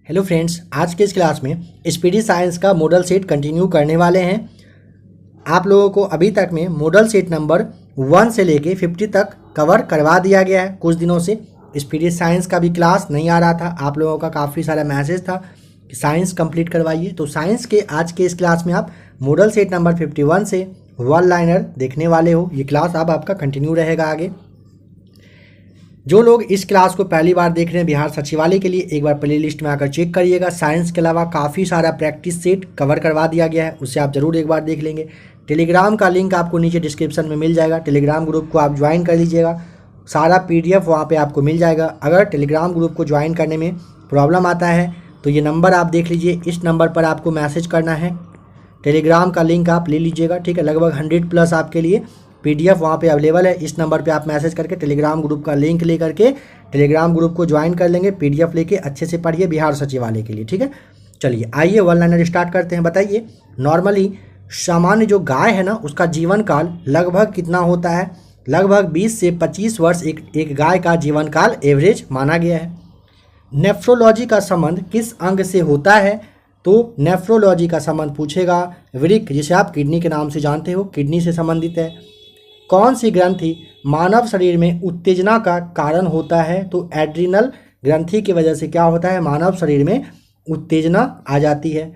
Hello friends, आज के इस क्लास में स्पीडी साइंस का मॉडल सेट कंटिन्यू करने वाले हैं। आप लोगों को अभी तक में मॉडल सेट नंबर 1 से लेके 50 तक कवर करवा दिया गया है। कुछ दिनों से स्पीडी साइंस का भी क्लास नहीं आ रहा था, आप लोगों का काफ़ी सारा मैसेज था कि साइंस कंप्लीट करवाइए। तो साइंस के आज के इस क्लास में आप मॉडल सेट नंबर 51 से वन लाइनर देखने वाले हो। ये क्लास अब आपका कंटिन्यू रहेगा आगे। जो लोग इस क्लास को पहली बार देख रहे हैं बिहार सचिवालय के लिए, एक बार प्ले लिस्ट में आकर चेक करिएगा। साइंस के अलावा काफ़ी सारा प्रैक्टिस सेट कवर करवा दिया गया है, उससे आप ज़रूर एक बार देख लेंगे। टेलीग्राम का लिंक आपको नीचे डिस्क्रिप्शन में मिल जाएगा, टेलीग्राम ग्रुप को आप ज्वाइन कर लीजिएगा। सारा PDF वहाँ पे आपको मिल जाएगा। अगर टेलीग्राम ग्रुप को ज्वाइन करने में प्रॉब्लम आता है तो ये नंबर आप देख लीजिए, इस नंबर पर आपको मैसेज करना है। टेलीग्राम का लिंक आप ले लीजिएगा, ठीक है। लगभग 100+ आपके लिए PDF वहाँ पे अवेलेबल है। इस नंबर पे आप मैसेज करके टेलीग्राम ग्रुप का लिंक ले करके टेलीग्राम ग्रुप को ज्वाइन कर लेंगे। PDF लेके अच्छे से पढ़िए बिहार सचिवालय के लिए, ठीक है। चलिए आइए वन लाइनर स्टार्ट करते हैं। बताइए, नॉर्मली सामान्य जो गाय है ना, उसका जीवन काल लगभग कितना होता है? लगभग 20 से 25 वर्ष एक गाय का जीवन काल एवरेज माना गया है। नेफ्रोलॉजी का संबंध किस अंग से होता है? तो नेफ्रोलॉजी का संबंध पूछेगा वृक्क, जिसे आप किडनी के नाम से जानते हो, किडनी से संबंधित है। कौन सी ग्रंथि मानव शरीर में उत्तेजना का कारण होता है? तो एड्रिनल ग्रंथि की वजह से क्या होता है? मानव शरीर में उत्तेजना आ जाती है।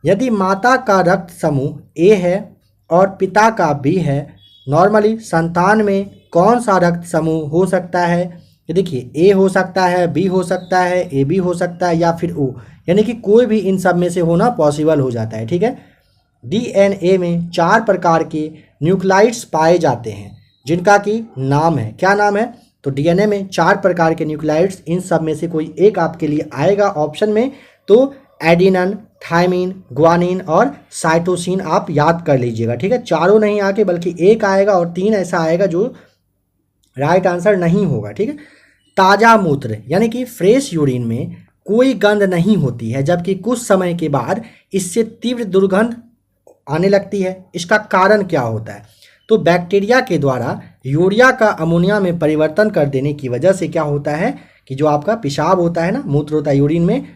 यदि माता का रक्त समूह A है और पिता का B है, नॉर्मली संतान में कौन सा रक्त समूह हो सकता है? ये देखिए, A हो सकता है, B हो सकता है, AB हो सकता है या फिर O, यानी कि कोई भी इन सब में से होना पॉसिबल हो जाता है, ठीक है। DNA में 4 प्रकार के न्यूक्लाइड्स पाए जाते हैं, जिनका कि नाम है, क्या नाम है? तो DNA में 4 प्रकार के न्यूक्लाइड्स, इन सब में से कोई एक आपके लिए आएगा ऑप्शन में। तो एडिनन, थायमिन, ग्वानिन और साइटोसिन आप याद कर लीजिएगा, ठीक है। चारों नहीं आके बल्कि एक आएगा और 3 ऐसा आएगा जो राइट आंसर नहीं होगा, ठीक है। ताज़ा मूत्र यानी कि फ्रेश यूरिन में कोई गंध नहीं होती है, जबकि कुछ समय के बाद इससे तीव्र दुर्गंध आने लगती है। इसका कारण क्या होता है? तो बैक्टीरिया के द्वारा यूरिया का अमोनिया में परिवर्तन कर देने की वजह से क्या होता है कि जो आपका पेशाब होता है ना, मूत्र होता है, यूरिन में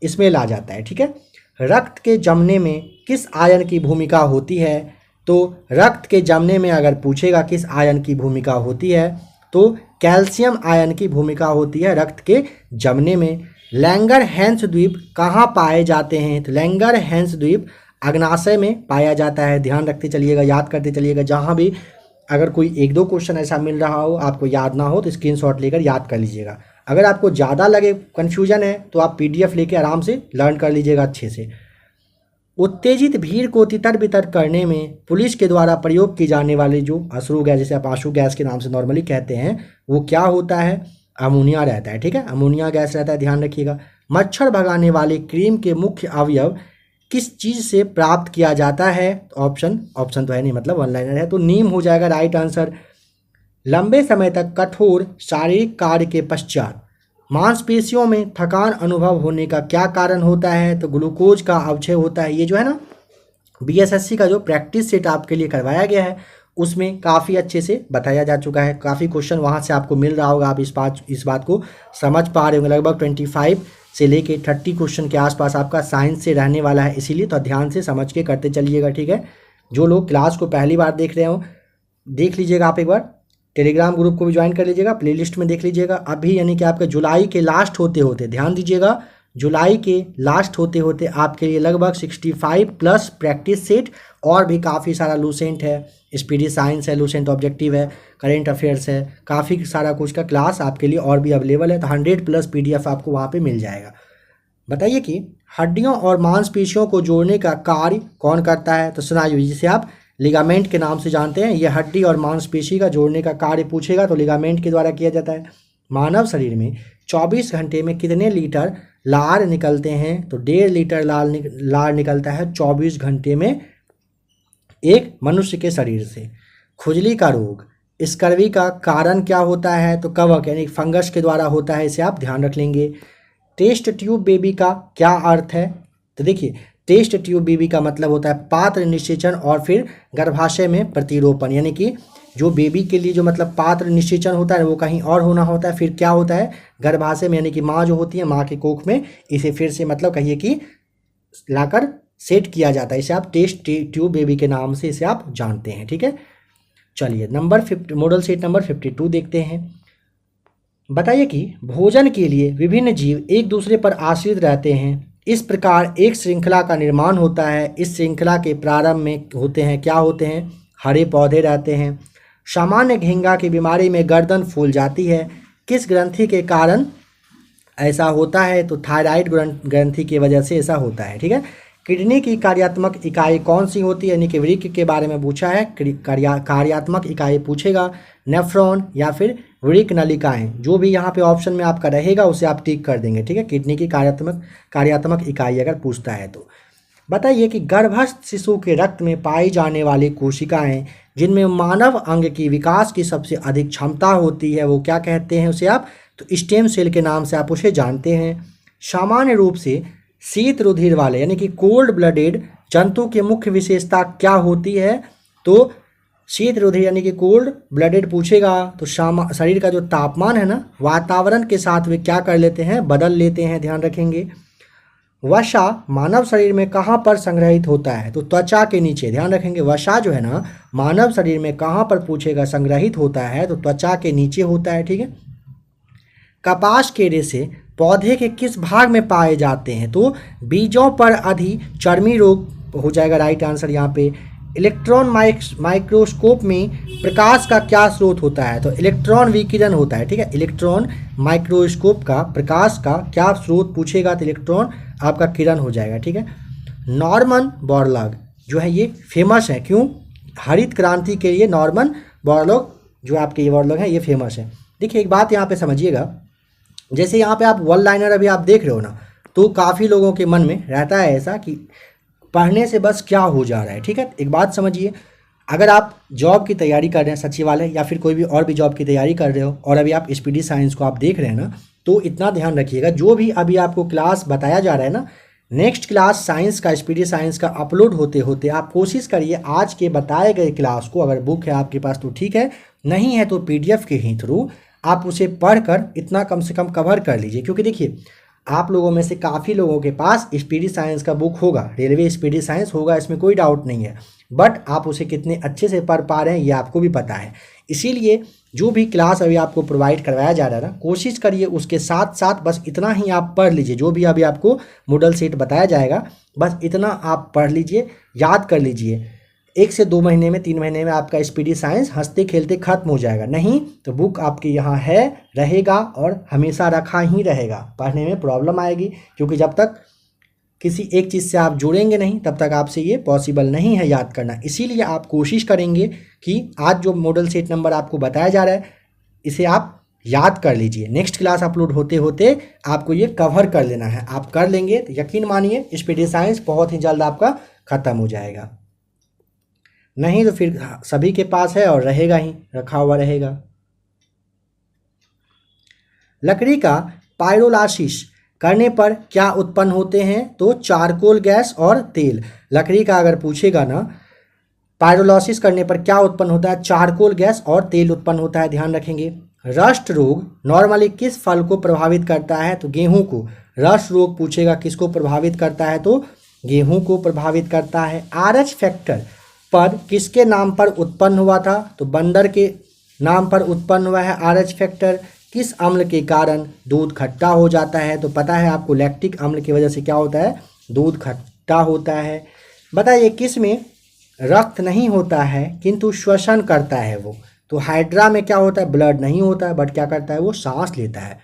स्मेल आ जाता है, ठीक है। रक्त के जमने में किस आयन की भूमिका होती है? तो रक्त के जमने में अगर पूछेगा किस आयन की भूमिका होती है, तो कैल्शियम आयन की भूमिका होती है रक्त के जमने में। लैंगरहैंस द्वीप कहाँ पाए जाते हैं? तो लैंगरहैंस द्वीप अग्नाशय में पाया जाता है। ध्यान रखते चलिएगा, याद करते चलिएगा। जहाँ भी अगर कोई 1-2 क्वेश्चन ऐसा मिल रहा हो, आपको याद ना हो, तो स्क्रीनशॉट लेकर याद कर लीजिएगा। अगर आपको ज़्यादा लगे, कन्फ्यूजन है, तो आप PDF लेके आराम से लर्न कर लीजिएगा अच्छे से। उत्तेजित भीड़ को तितर बितर करने में पुलिस के द्वारा प्रयोग की जाने वाली जो अश्रु गैस, जिसे आप आंसू गैस के नाम से नॉर्मली कहते हैं, वो क्या होता है? अमोनिया रहता है, ठीक है। अमोनिया गैस रहता है, ध्यान रखिएगा। मच्छर भगाने वाली क्रीम के मुख्य अवयव किस चीज़ से प्राप्त किया जाता है? ऑप्शन तो है नहीं, मतलब वन लाइनर है, तो नीम हो जाएगा राइट आंसर। लंबे समय तक कठोर शारीरिक कार्य के पश्चात मांसपेशियों में थकान अनुभव होने का क्या कारण होता है? तो ग्लूकोज का अवक्षय होता है। ये जो है ना, BSSC का जो प्रैक्टिस सेट आपके लिए करवाया गया है, उसमें काफ़ी अच्छे से बताया जा चुका है। काफ़ी क्वेश्चन वहाँ से आपको मिल रहा होगा, आप इस बात को समझ पा रहे होंगे। लगभग 25 से लेके 30 क्वेश्चन के आसपास आपका साइंस से रहने वाला है, इसीलिए तो ध्यान से समझ के करते चलिएगा, ठीक है। जो लोग क्लास को पहली बार देख रहे हो, देख लीजिएगा आप एक बार, टेलीग्राम ग्रुप को भी ज्वाइन कर लीजिएगा, प्लेलिस्ट में देख लीजिएगा। अभी यानी कि आपके जुलाई के लास्ट होते होते, ध्यान दीजिएगा, जुलाई के लास्ट होते होते आपके लिए लगभग 65+ प्रैक्टिस सेट और भी काफ़ी सारा लूसेंट है, स्पीडी साइंस है, लूसेंट ऑब्जेक्टिव है, करेंट अफेयर्स है, काफ़ी सारा कुछ का क्लास आपके लिए और भी अवेलेबल है। तो 100+ PDF आपको वहाँ पे मिल जाएगा। बताइए कि हड्डियों और मांसपेशियों को जोड़ने का कार्य कौन करता है? तो स्नायु, जिसे आप लिगामेंट के नाम से जानते हैं, ये हड्डी और मांसपेशी का जोड़ने का कार्य पूछेगा तो लिगामेंट के द्वारा किया जाता है। मानव शरीर में 24 घंटे में कितने लीटर लार निकलते हैं? तो 1.5 लीटर लार निकलता है 24 घंटे में एक मनुष्य के शरीर से। खुजली का रोग, स्कर्वी का कारण क्या होता है? तो कवक यानी फंगस के द्वारा होता है, इसे आप ध्यान रख लेंगे। टेस्ट ट्यूब बेबी का क्या अर्थ है? तो देखिए, टेस्ट ट्यूब बेबी का मतलब होता है पात्र निषेचन और फिर गर्भाशय में प्रतिरोपण, यानी कि जो बेबी के लिए जो मतलब पात्र निषेचन होता है वो कहीं और होना होता है। फिर क्या होता है, गर्भाशय में यानी कि माँ जो होती है, माँ के कोख में इसे फिर से मतलब कहिए कि लाकर सेट किया जाता है। इसे आप टेस्ट ट्यूब बेबी के नाम से इसे आप जानते हैं। ठीक है, चलिए मॉडल सेट नंबर 52 देखते हैं। बताइए कि भोजन के लिए विभिन्न जीव एक दूसरे पर आश्रित रहते हैं। इस प्रकार एक श्रृंखला का निर्माण होता है। इस श्रृंखला के प्रारंभ में होते हैं क्या होते हैं, हरे पौधे रहते हैं। सामान्य घिंगा की बीमारी में गर्दन फूल जाती है। किस ग्रंथि के कारण ऐसा होता है, तो थायराइड ग्रंथि की वजह से ऐसा होता है। ठीक है, किडनी की कार्यात्मक इकाई कौन सी होती है, यानी कि वृक्क के बारे में पूछा है, कार्यात्मक इकाई पूछेगा, नेफ्रॉन या फिर वृक्क नलिकाएं, जो भी यहाँ पे ऑप्शन में आपका रहेगा उसे आप टिक कर देंगे। ठीक है, किडनी की कार्यात्मक इकाई अगर पूछता है तो। बताइए कि गर्भस्थ शिशु के रक्त में पाई जाने वाली कोशिकाएं जिनमें मानव अंग की विकास की सबसे अधिक क्षमता होती है वो क्या कहते हैं उसे आप, तो स्टेम सेल के नाम से आप उसे जानते हैं। सामान्य रूप से शीत रुधिर वाले यानी कि कोल्ड ब्लडेड जंतु की मुख्य विशेषता क्या होती है, तो शीत रुधिर यानी कि कोल्ड ब्लडेड पूछेगा तो शरीर का जो तापमान है ना, वातावरण के साथ वे क्या कर लेते हैं, बदल लेते हैं, ध्यान रखेंगे। वसा मानव शरीर में कहाँ पर संग्रहित होता है, तो त्वचा के नीचे, ध्यान रखेंगे। वसा जो है ना मानव शरीर में कहाँ पर पूछेगा संग्रहित होता है, तो त्वचा के नीचे होता है। ठीक है, कपास के रेशे पौधे के किस भाग में पाए जाते हैं, तो बीजों पर अधिचर्मी रोग हो जाएगा राइट आंसर यहाँ पे। इलेक्ट्रॉन माइक्रोस्कोप में प्रकाश का क्या स्रोत होता है, तो इलेक्ट्रॉन विकिरण होता है। ठीक है, इलेक्ट्रॉन माइक्रोस्कोप का प्रकाश का क्या स्रोत पूछेगा, तो इलेक्ट्रॉन आपका किरण हो जाएगा। ठीक है, नॉर्मन बोरलॉग जो है ये फेमस है, क्यों, हरित क्रांति के लिए नॉर्मन बोरलॉग जो आपके ये बोरलॉग है ये फेमस है। देखिए एक बात यहाँ पे समझिएगा, जैसे यहाँ पे आप वन लाइनर अभी आप देख रहे हो ना, तो काफ़ी लोगों के मन में रहता है ऐसा कि पढ़ने से बस क्या हो जा रहा है। ठीक है, एक बात समझिए, अगर आप जॉब की तैयारी कर रहे हैं सचिवालय या फिर कोई भी और भी जॉब की तैयारी कर रहे हो और अभी आप स्पीडी साइंस को आप देख रहे हैं ना, तो इतना ध्यान रखिएगा, जो भी अभी आपको क्लास बताया जा रहा है ना, नेक्स्ट क्लास साइंस का, स्पीडी साइंस का अपलोड होते होते आप कोशिश करिए आज के बताए गए क्लास को, अगर बुक है आपके पास तो ठीक है, नहीं है तो PDF के ही थ्रू आप उसे पढ़कर इतना कम से कम कवर कर लीजिए। क्योंकि देखिए आप लोगों में से काफ़ी लोगों के पास स्पीडी साइंस का बुक होगा, रेलवे स्पीडी साइंस होगा, इसमें कोई डाउट नहीं है, बट आप उसे कितने अच्छे से पढ़ पा रहे हैं ये आपको भी पता है। इसीलिए जो भी क्लास अभी आपको प्रोवाइड करवाया जा रहा है ना, कोशिश करिए उसके साथ साथ बस इतना ही आप पढ़ लीजिए, जो भी अभी आपको मॉडल सेट बताया जाएगा बस इतना आप पढ़ लीजिए, याद कर लीजिए। 1 से 2 महीने में, 3 महीने में आपका स्पीडी साइंस हंसते खेलते खत्म हो जाएगा। नहीं तो बुक आपके यहाँ है, रहेगा और हमेशा रखा ही रहेगा, पढ़ने में प्रॉब्लम आएगी, क्योंकि जब तक किसी एक चीज़ से आप जुड़ेंगे नहीं तब तक आपसे ये पॉसिबल नहीं है याद करना। इसीलिए आप कोशिश करेंगे कि आज जो मॉडल सेट नंबर आपको बताया जा रहा है इसे आप याद कर लीजिए, नेक्स्ट क्लास अपलोड होते होते आपको ये कवर कर लेना है। आप कर लेंगे तो यकीन मानिए स्पीडी साइंस बहुत ही जल्द आपका ख़त्म हो जाएगा, नहीं तो फिर सभी के पास है और रहेगा ही, रखा हुआ रहेगा। लकड़ी का पायरोलासिस करने पर क्या उत्पन्न होते हैं, तो चारकोल गैस और तेल। लकड़ी का अगर पूछेगा ना, पायरोलासिस करने पर क्या उत्पन्न होता है, चारकोल गैस और तेल उत्पन्न होता है, ध्यान रखेंगे। रस्ट रोग नॉर्मली किस फल को प्रभावित करता है, तो गेहूं को। रस्ट रोग पूछेगा किसको प्रभावित करता है, तो गेहूं को प्रभावित करता है। RH फैक्टर पद किसके नाम पर उत्पन्न हुआ था, तो बंदर के नाम पर उत्पन्न हुआ है RH फैक्टर। किस अम्ल के कारण दूध खट्टा हो जाता है, तो पता है आपको लैक्टिक अम्ल की वजह से क्या होता है, दूध खट्टा होता है। बताइए किस में रक्त नहीं होता है किंतु श्वसन करता है वो, तो हाइड्रा में क्या होता है, ब्लड नहीं होता है बट क्या करता है वो सांस लेता है।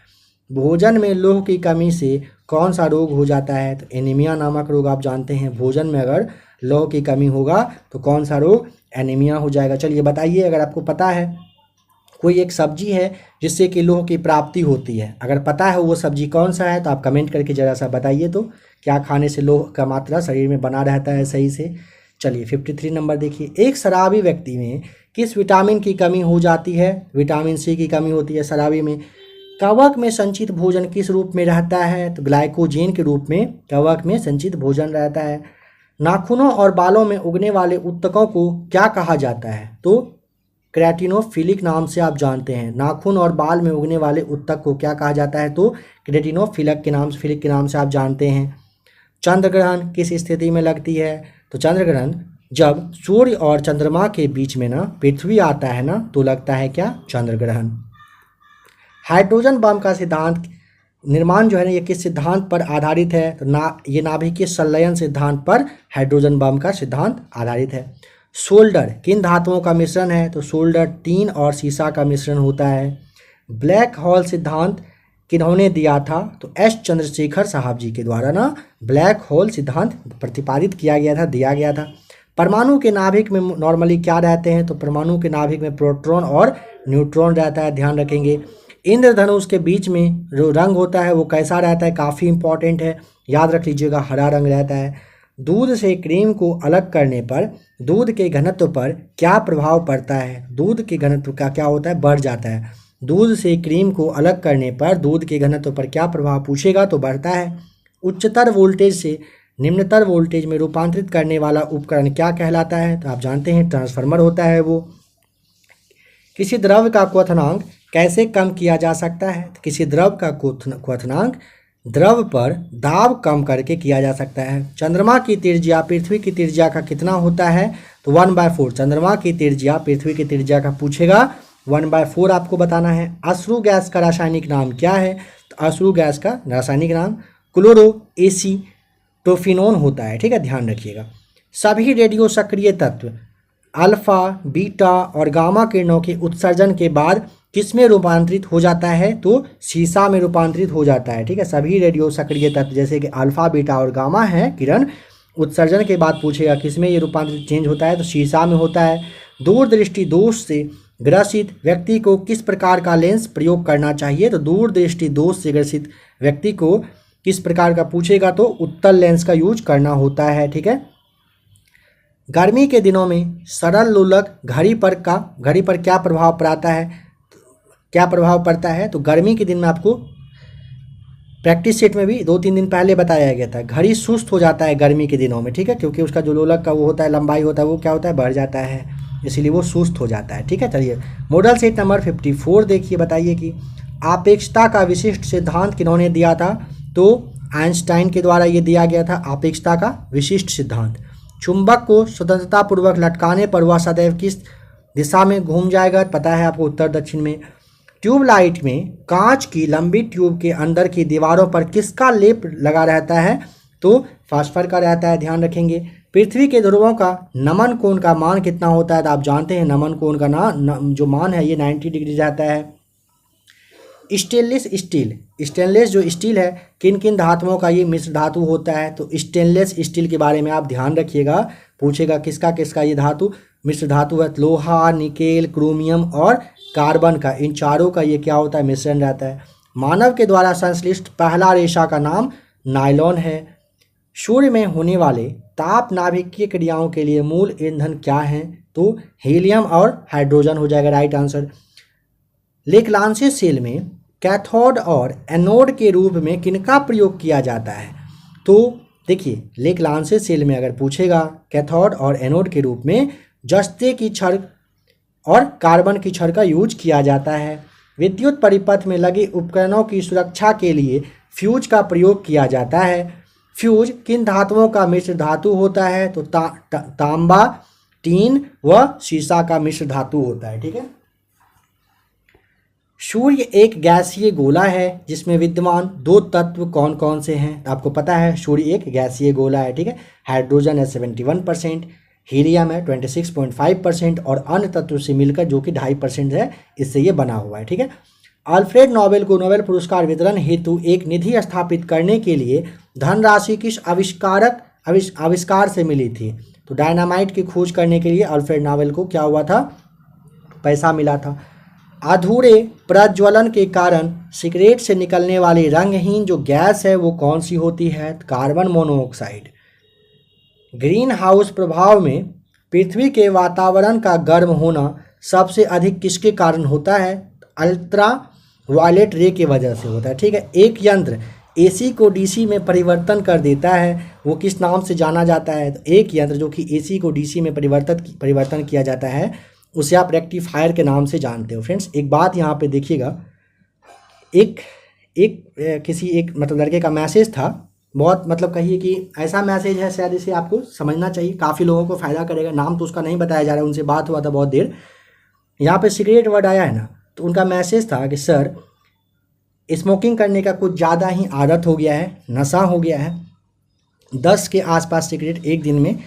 भोजन में लौह की कमी से कौन सा रोग हो जाता है, तो एनीमिया नामक रोग आप जानते हैं, भोजन में अगर लौह की कमी होगा तो कौन सा रोग, एनीमिया हो जाएगा। चलिए बताइए अगर आपको पता है कोई एक सब्जी है जिससे कि लौह की प्राप्ति होती है, अगर पता है वो सब्जी कौन सा है तो आप कमेंट करके ज़रा सा बताइए, तो क्या खाने से लौह का मात्रा शरीर में बना रहता है सही से। चलिए 53 नंबर देखिए, एक शराबी व्यक्ति में किस विटामिन की कमी हो जाती है, विटामिन C की कमी होती है शराबी में। कवक में संचित भोजन किस रूप में रहता है, तो ग्लाइकोजेन के रूप में कवक में संचित भोजन रहता है। नाखूनों और बालों में उगने वाले उत्तकों को क्या कहा जाता है, तो क्रेटिनोफिलिक नाम से आप जानते हैं। नाखून और बाल में उगने वाले उत्तक को क्या कहा जाता है? तो क्रेटिनोफिलिक के नाम से आप जानते हैं। चंद्र ग्रहण किस स्थिति में लगती है? तो चंद्र ग्रहण जब सूर्य और चंद्रमा के बीच में ना पृथ्वी आता है ना तो लगता है क्या? चंद्र ग्रहण। हाइड्रोजन बम का सिद्धांत निर्माण जो है ना ये किस सिद्धांत पर आधारित है? तो ये नाभिकीय संलयन सिद्धांत पर हाइड्रोजन बम का सिद्धांत आधारित है। सोल्डर किन धातुओं का मिश्रण है? तो सोल्डर टीन और सीसा का मिश्रण होता है। ब्लैक होल सिद्धांत किन्होंने दिया था? तो एस चंद्रशेखर साहब जी के द्वारा ना ब्लैक होल सिद्धांत प्रतिपादित किया गया था, दिया गया था। परमाणु के नाभिक में नॉर्मली क्या रहते हैं? तो परमाणु के नाभिक में प्रोटॉन और न्यूट्रॉन रहता है, ध्यान रखेंगे। इंद्रधनुष के बीच में जो रंग होता है वो कैसा रहता है? काफ़ी इंपॉर्टेंट है, याद रख लीजिएगा, हरा रंग रहता है। दूध से क्रीम को अलग करने पर दूध के घनत्व पर क्या प्रभाव पड़ता है? दूध के घनत्व का क्या होता है? बढ़ जाता है। दूध से क्रीम को अलग करने पर दूध के घनत्व पर क्या प्रभाव पूछेगा? तो बढ़ता है। उच्चतर वोल्टेज से निम्नतर वोल्टेज में रूपांतरित करने वाला उपकरण क्या कहलाता है? तो आप जानते हैं ट्रांसफार्मर होता है वो। किसी द्रव का क्वथनांक कैसे कम किया जा सकता है? तो किसी द्रव का क्वथनांक द्रव पर दाब कम करके किया जा सकता है। चंद्रमा की त्रिज्या पृथ्वी की त्रिज्या का कितना होता है? तो 1/4। चंद्रमा की त्रिज्या पृथ्वी की त्रिज्या का पूछेगा, 1/4 आपको बताना है। अश्रु गैस का रासायनिक नाम क्या है? तो अश्रु गैस का रासायनिक नाम क्लोरो एसीटोफिनोन होता है, ठीक है, ध्यान रखिएगा। सभी रेडियो सक्रिय तत्व अल्फा, बीटा और गामा किरणों के उत्सर्जन के बाद किस में रूपांतरित हो जाता है? तो सीसा में रूपांतरित हो जाता है, ठीक है। सभी रेडियो सक्रिय तत्व जैसे कि अल्फा, बीटा और गामा है किरण, उत्सर्जन के बाद पूछेगा किस में ये रूपांतरित चेंज होता है? तो सीसा में होता है। दूरदृष्टि दोष से ग्रसित व्यक्ति को किस प्रकार का लेंस प्रयोग करना चाहिए? तो दूरदृष्टि दोष से ग्रसित व्यक्ति को किस प्रकार का पूछेगा? तो उत्तल लेंस का यूज करना होता है, ठीक है। गर्मी के दिनों में सरल लोलक घड़ी पर क्या प्रभाव पड़ता है? क्या प्रभाव पड़ता है? तो गर्मी के दिन में आपको प्रैक्टिस सेट में भी 2-3 दिन पहले बताया गया था, घड़ी सुस्त हो जाता है गर्मी के दिनों में, ठीक है, क्योंकि उसका जो लोलक का वो होता है, लंबाई होता है, वो क्या होता है? बढ़ जाता है, इसीलिए वो सुस्त हो जाता है, ठीक है। चलिए मॉडल सेट नंबर 54 देखिए, बताइए कि आपेक्षता का विशिष्ट सिद्धांत किन्होंने दिया था? तो आइंस्टाइन के द्वारा ये दिया गया था, आपेक्षता का विशिष्ट सिद्धांत। चुंबक को स्वतंत्रतापूर्वक लटकाने पर वह सदैव किस दिशा में घूम जाएगा? पता है आपको, उत्तर दक्षिण में। ट्यूबलाइट में कांच की लंबी ट्यूब के अंदर की दीवारों पर किसका लेप लगा रहता है? तो फास्फर का रहता है, ध्यान रखेंगे। पृथ्वी के ध्रुवों का नमन कोण का मान कितना होता है? तो आप जानते हैं नमन कोण का जो मान है ये 90 डिग्री रहता है। स्टेनलेस जो स्टील है किन किन धातुओं का ये मिश्र धातु होता है? तो स्टेनलेस स्टील के बारे में आप ध्यान रखिएगा, पूछेगा किसका किसका ये धातु मिश्र धातु है? लोहा, निकेल, क्रोमियम और कार्बन का, इन चारों का ये क्या होता है? मिश्रण रहता है। मानव के द्वारा संश्लिष्ट पहला रेशा का नाम नायलॉन है। सूर्य में होने वाले ताप नाभिकीय क्रियाओं के लिए मूल ईंधन क्या है? तो हीलियम और हाइड्रोजन हो जाएगा राइट आंसर। लेक्लांसी सेल में कैथोड और एनोड के रूप में किनका प्रयोग किया जाता है? तो देखिए लेक्लांसी सेल में अगर पूछेगा कैथोड और एनोड के रूप में जस्ते की छड़ और कार्बन की छड़ का यूज किया जाता है। विद्युत परिपथ में लगे उपकरणों की सुरक्षा के लिए फ्यूज का प्रयोग किया जाता है। फ्यूज किन धातुओं का मिश्र धातु होता है? तो तांबा, टीन व सीसा का मिश्र धातु होता है, ठीक है। सूर्य एक गैसीय गोला है जिसमें विद्यमान 2 तत्व कौन कौन से हैं? तो आपको पता है सूर्य एक गैसीय गोला है, ठीक है। हाइड्रोजन है 71%, हीलियम है 26.5% और अन्य तत्व से मिलकर जो कि 2.5% है, इससे ये बना हुआ है, ठीक है। अल्फ्रेड नोबेल को नोबेल पुरस्कार वितरण हेतु एक निधि स्थापित करने के लिए धनराशि किस आविष्कार से मिली थी? तो डायनामाइट की खोज करने के लिए अल्फ्रेड नोबेल को क्या हुआ था? पैसा मिला था। अधूरे प्रज्वलन के कारण सिगरेट से निकलने वाली रंगहीन जो गैस है वो कौन सी होती है? Carbon monoxide. ग्रीन हाउस प्रभाव में पृथ्वी के वातावरण का गर्म होना सबसे अधिक किसके कारण होता है? अल्ट्रा वायलेट रे की वजह से होता है, ठीक है। एक यंत्र एसी को डीसी में परिवर्तन कर देता है, वो किस नाम से जाना जाता है? तो एक यंत्र जो कि एसी को डीसी में परिवर्तन किया जाता है उसे आप रेक्टिफायर के नाम से जानते हो। फ्रेंड्स एक बात यहाँ पे देखिएगा, एक किसी एक मतलब लड़के का मैसेज था, बहुत मतलब कहिए कि ऐसा मैसेज है शायद इसे आपको समझना चाहिए, काफ़ी लोगों को फ़ायदा करेगा। नाम तो उसका नहीं बताया जा रहा है, उनसे बात हुआ था बहुत देर। यहाँ पे सिगरेट वर्ड आया है ना, तो उनका मैसेज था कि सर स्मोकिंग करने का कुछ ज़्यादा ही आदत हो गया है, नशा हो गया है, 10 के आसपास सिगरेट एक दिन में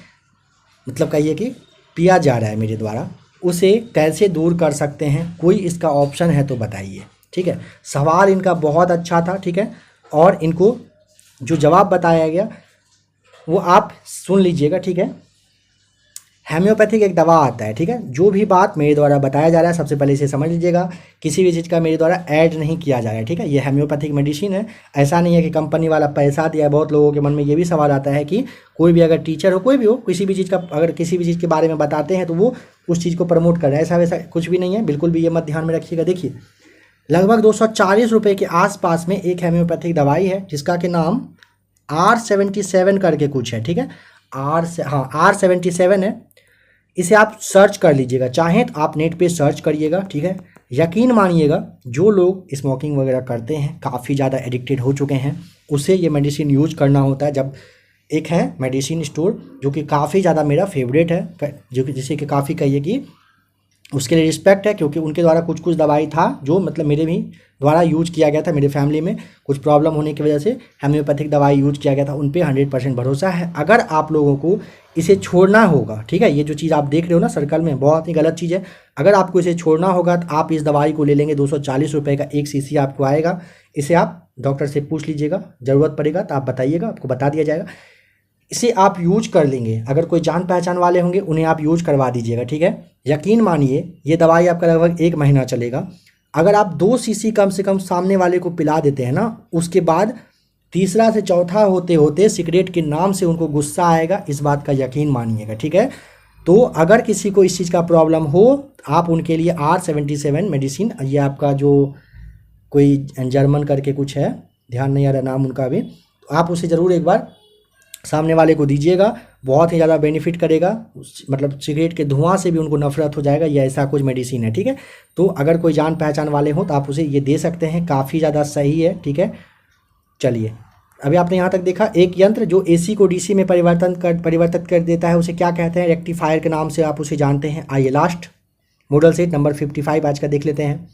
मतलब कहिए कि पिया जा रहा है मेरे द्वारा, उसे कैसे दूर कर सकते हैं, कोई इसका ऑप्शन है तो बताइए। ठीक है, सवाल इनका बहुत अच्छा था। ठीक है, और इनको जो जवाब बताया गया वो आप सुन लीजिएगा। ठीक है, हेम्योपैथिक एक दवा आता है। ठीक है, जो भी बात मेरे द्वारा बताया जा रहा है सबसे पहले इसे समझ लीजिएगा, किसी भी चीज़ का मेरे द्वारा ऐड नहीं किया जा रहा है। ठीक है, ये हेम्योपैथिक मेडिसिन है, ऐसा नहीं है कि कंपनी वाला पैसा दिया है। बहुत लोगों के मन में ये भी सवाल आता है कि कोई भी अगर टीचर हो, कोई भी हो, किसी भी चीज़ का अगर किसी भी चीज़ के बारे में बताते हैं तो वो उस चीज़ को प्रमोट कर रहा है, ऐसा वैसा कुछ भी नहीं है, बिल्कुल भी ये मत ध्यान में रखिएगा। देखिए लगभग 240 रुपये के आसपास में एक हेम्योपैथिक दवाई है जिसका कि नाम R77 करके कुछ है। ठीक है, R77 है, इसे आप सर्च कर लीजिएगा, चाहें तो आप नेट पे सर्च करिएगा। ठीक है, यकीन मानिएगा जो लोग स्मोकिंग वगैरह करते हैं, काफ़ी ज़्यादा एडिक्टेड हो चुके हैं, उसे ये मेडिसिन यूज करना होता है। जब एक है मेडिसिन स्टोर जो कि काफ़ी ज़्यादा मेरा फेवरेट है, जो कि जिसे कि काफ़ी कहिए कि उसके लिए रिस्पेक्ट है, क्योंकि उनके द्वारा कुछ कुछ दवाई था जो मतलब मेरे भी द्वारा यूज किया गया था, मेरे फैमिली में कुछ प्रॉब्लम होने की वजह से हेम्योपैथिक दवाई यूज किया गया था, उन पे 100% भरोसा है। अगर आप लोगों को इसे छोड़ना होगा, ठीक है, ये जो चीज़ आप देख रहे हो ना सर्कल में, बहुत ही गलत चीज़ है। अगर आपको इसे छोड़ना होगा तो आप इस दवाई को ले लेंगे, 240 रुपये का 1 शीशी आपको आएगा। इसे आप डॉक्टर से पूछ लीजिएगा, ज़रूरत पड़ेगा तो आप बताइएगा, आपको बता दिया जाएगा। इसे आप यूज कर लेंगे, अगर कोई जान पहचान वाले होंगे उन्हें आप यूज करवा दीजिएगा। ठीक है, यकीन मानिए ये दवाई आपका लगभग 1 महीना चलेगा। अगर आप 2 शीशी कम से कम सामने वाले को पिला देते हैं ना, उसके बाद तीसरा से चौथा होते होते सिगरेट के नाम से उनको गुस्सा आएगा, इस बात का यकीन मानिएगा। ठीक है, तो अगर किसी को इस चीज़ का प्रॉब्लम हो, आप उनके लिए R77 मेडिसिन, ये आपका जो कोई जर्मन करके कुछ है, ध्यान नहीं आ रहा नाम उनका भी, तो आप उसे ज़रूर एक बार सामने वाले को दीजिएगा, बहुत ही ज़्यादा बेनिफिट करेगा। मतलब सिगरेट के धुआं से भी उनको नफरत हो जाएगा, ये ऐसा कुछ मेडिसिन है। ठीक है, तो अगर कोई जान पहचान वाले हो तो आप उसे ये दे सकते हैं, काफ़ी ज़्यादा सही है। ठीक है, चलिए अभी आपने यहाँ तक देखा, एक यंत्र जो AC को DC में परिवर्तित कर देता है उसे क्या कहते हैं, रेक्टिफायर के नाम से आप उसे जानते हैं। आइए लास्ट मॉडल सेट नंबर 55 आज का देख लेते हैं।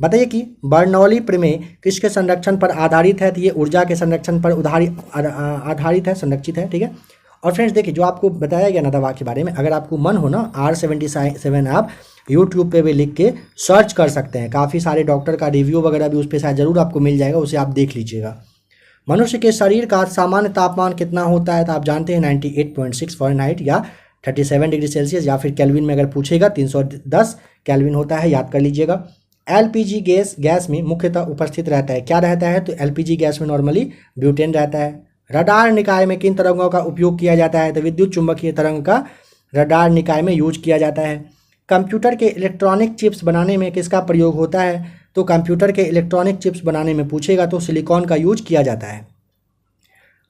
बताइए कि बर्नौली प्रमेय किसके संरक्षण पर आधारित है, तो ये ऊर्जा के संरक्षण पर आधारित है, संरक्षित है। ठीक है, और फ्रेंड्स देखिए जो आपको बताया गया ना दवा के बारे में, अगर आपको मन हो ना R77 आप यूट्यूब पे भी लिख के सर्च कर सकते हैं, काफ़ी सारे डॉक्टर का रिव्यू वगैरह भी उस पर शायद ज़रूर आपको मिल जाएगा, उसे आप देख लीजिएगा। मनुष्य के शरीर का सामान्य तापमान कितना होता है, तो आप जानते हैं 98.6 फ़ारेनहाइट या 37 डिग्री सेल्सियस, या फिर केल्विन में अगर पूछेगा 310 केल्विन होता है, याद कर लीजिएगा। LPG गैस में मुख्यतः उपस्थित रहता है, क्या रहता है, तो LPG गैस में नॉर्मली ब्यूटेन रहता है। रडार निकाय में किन तरंगों का उपयोग किया जाता है, तो विद्युत चुंबकीय तरंग का रडार निकाय में यूज किया जाता है। कंप्यूटर के इलेक्ट्रॉनिक चिप्स बनाने में किसका प्रयोग होता है, तो कंप्यूटर के इलेक्ट्रॉनिक चिप्स बनाने में पूछेगा तो सिलिकॉन का यूज किया जाता है।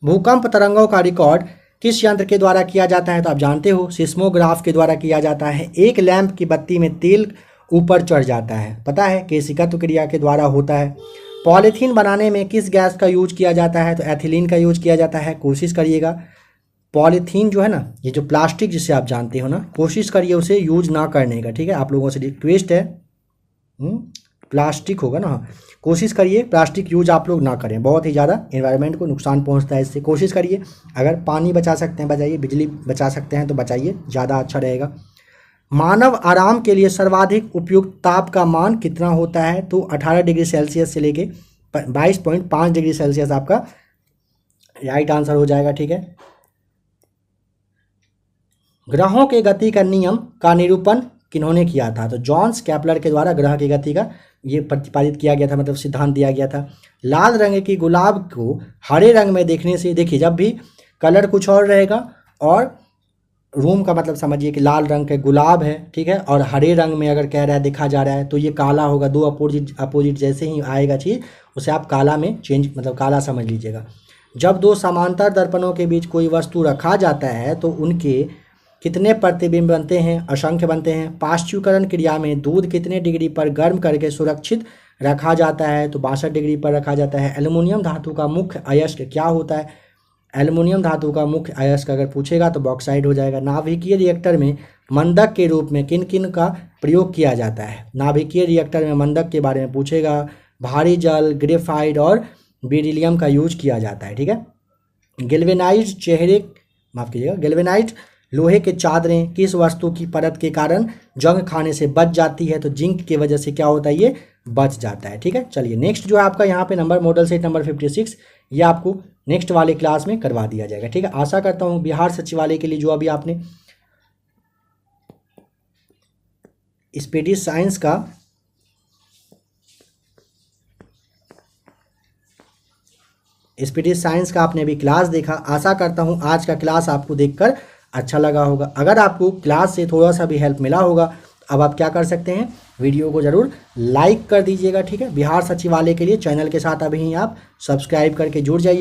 भूकंप तरंगों का रिकॉर्ड किस यंत्र के द्वारा किया जाता है, तो आप जानते हो सिस्मोग्राफ के द्वारा किया जाता है। एक लैंप की बत्ती में तेल ऊपर चढ़ जाता है, पता है, केशिकत्व क्रिया के द्वारा होता है। पॉलीथीन बनाने में किस गैस का यूज किया जाता है, तो एथिलीन का यूज किया जाता है। कोशिश करिएगा पॉलीथीन जो है ना, ये जो प्लास्टिक जिसे आप जानते हो ना, कोशिश करिए उसे यूज ना करने का। ठीक है, आप लोगों से रिक्वेस्ट है, प्लास्टिक होगा ना, हाँ, कोशिश करिए प्लास्टिक यूज आप लोग ना करें, बहुत ही ज़्यादा एनवायरनमेंट को नुकसान पहुंचता है इससे। कोशिश करिए अगर पानी बचा सकते हैं बचाइए, बिजली बचा सकते हैं तो बचाइए, ज़्यादा अच्छा रहेगा। मानव आराम के लिए सर्वाधिक उपयुक्त ताप का मान कितना होता है, तो 18 डिग्री सेल्सियस से लेके 22.5 डिग्री सेल्सियस आपका राइट आंसर हो जाएगा। ठीक है, ग्रहों के गति का नियम का निरूपण किन्होंने किया था, तो जॉन्स कैपलर के द्वारा ग्रह की गति का ये प्रतिपादित किया गया था, मतलब सिद्धांत दिया गया था। लाल रंग की गुलाब को हरे रंग में देखने से, देखिए जब भी कलर कुछ और रहेगा और रूम का मतलब समझिए कि लाल रंग के गुलाब है, ठीक है, और हरे रंग में अगर कह रहा है देखा जा रहा है तो ये काला होगा। दो अपोजिट जैसे ही आएगा चीज़ उसे आप काला में चेंज मतलब काला समझ लीजिएगा। जब दो समांतर दर्पणों के बीच कोई वस्तु रखा जाता है तो उनके कितने प्रतिबिंब बनते हैं? असंख्य बनते हैं। पाश्चुकरण क्रिया में दूध कितने डिग्री पर गर्म करके सुरक्षित रखा जाता है? तो 62 डिग्री पर रखा जाता है। एल्युमिनियम धातु का मुख्य अयस्क क्या होता है? एल्युमिनियम धातु का मुख्य अयस्क अगर पूछेगा तो बॉक्साइड हो जाएगा। नाभिकीय रिएक्टर में मंदक के रूप में किन किन का प्रयोग किया जाता है? नाभिकीय रिएक्टर में मंदक के बारे में पूछेगा। भारी जल, ग्रेफाइट और बेरिलियम का यूज किया जाता है। ठीक है। गैल्वेनाइज्ड लोहे के चादरें किस वस्तु की परत के कारण जंग खाने से बच जाती है? तो जिंक की वजह से क्या होता है? ये बच जाता है। ठीक है। चलिए नेक्स्ट जो है आपका यहाँ पे नंबर मॉडल सेट नंबर 56 ये आपको नेक्स्ट वाले क्लास में करवा दिया जाएगा। ठीक है। आशा करता हूँ बिहार सचिवालय के लिए जो अभी आपने स्पीडी साइंस का आपने अभी क्लास देखा। आशा करता हूँ आज का क्लास आपको देखकर अच्छा लगा होगा। अगर आपको क्लास से थोड़ा सा भी हेल्प मिला होगा, अब आप क्या कर सकते हैं? वीडियो को ज़रूर लाइक कर दीजिएगा। ठीक है। बिहार सचिवालय के लिए चैनल के साथ अभी आप सब्सक्राइब करके जुड़ जाइए।